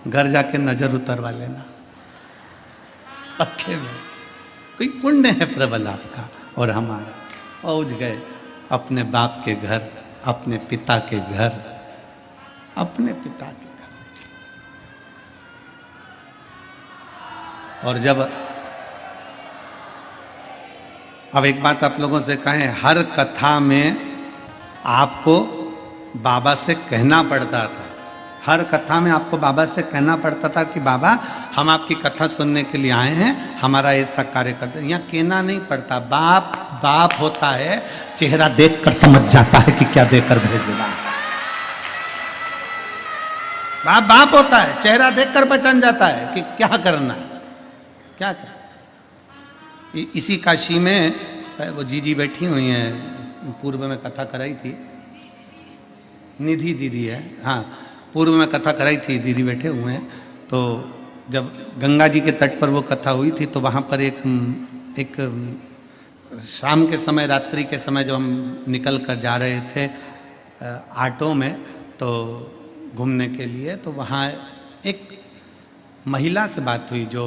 घर जाके नजर उतरवा लेना पक्के में। कोई पुण्य है प्रबल आपका और हमारा। पहुंच गए अपने बाप के घर, अपने पिता के घर, अपने पिता के घर। और जब अब एक बात आप लोगों से कहें, हर कथा में आपको बाबा से कहना पड़ता था, हर कथा में आपको बाबा से कहना पड़ता था कि बाबा हम आपकी कथा सुनने के लिए आए हैं, हमारा ऐसा कार्य करते हैं। यहाँ कहना नहीं पड़ता, बाप बाप होता है, चेहरा देखकर समझ जाता है कि क्या देकर भेजना है। बाप बाप होता है, चेहरा देखकर पहचान जाता है कि क्या करना है, क्या करना। इसी काशी में वो जीजी बैठी हुई हैं, पूर्व में कथा कराई थी, निधि दीदी है, हाँ पूर्व में कथा कराई थी, दीदी बैठे हुए हैं। तो जब गंगा जी के तट पर वो कथा हुई थी तो वहाँ पर एक शाम के समय, रात्रि के समय जब हम निकल कर जा रहे थे ऑटो में तो घूमने के लिए, तो वहाँ एक महिला से बात हुई जो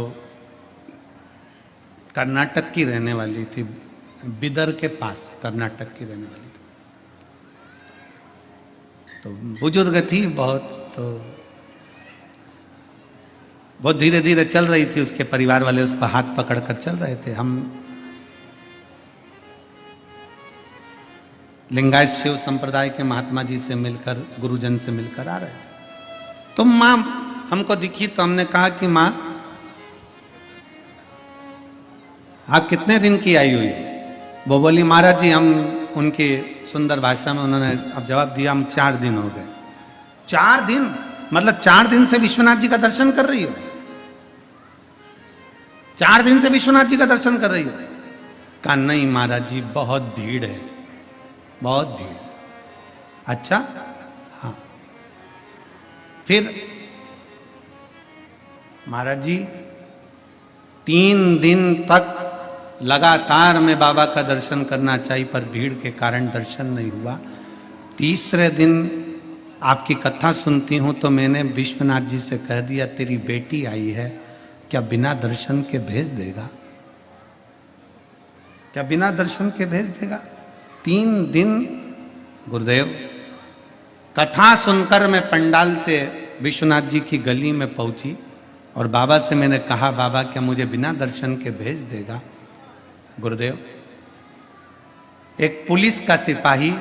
कर्नाटक की रहने वाली थी, बिदर के पास कर्नाटक की रहने वाली थी। तो बुजुर्ग थी बहुत, तो बहुत धीरे धीरे चल रही थी, उसके परिवार वाले उसको हाथ पकड़कर चल रहे थे। हम लिंगायत शिव संप्रदाय के महात्मा जी से मिलकर, गुरुजन से मिलकर आ रहे थे। तो माँ हमको दिखी तो हमने कहा कि माँ आप कितने दिन की आई हुई? वो बोली महाराज जी हम, उनकी सुंदर भाषा में उन्होंने अब जवाब दिया, हम 4 दिन हो गए। 4 दिन मतलब 4 दिन से विश्वनाथ जी का दर्शन कर रही हो? 4 दिन से विश्वनाथ जी का दर्शन कर रही हो? कहा नहीं महाराज जी बहुत भीड़ है, बहुत भीड़ है। अच्छा हाँ। फिर महाराज जी 3 दिन तक लगातार मैं बाबा का दर्शन करना चाहिए पर भीड़ के कारण दर्शन नहीं हुआ। तीसरे दिन आपकी कथा सुनती हूं तो मैंने विश्वनाथ जी से कह दिया तेरी बेटी आई है, क्या बिना दर्शन के भेज देगा? क्या बिना दर्शन के भेज देगा? 3 दिन गुरुदेव कथा सुनकर मैं पंडाल से विश्वनाथ जी की गली में पहुंची और बाबा से मैंने कहा बाबा क्या मुझे बिना दर्शन के भेज देगा? गुरुदेव एक पुलिस का सिपाही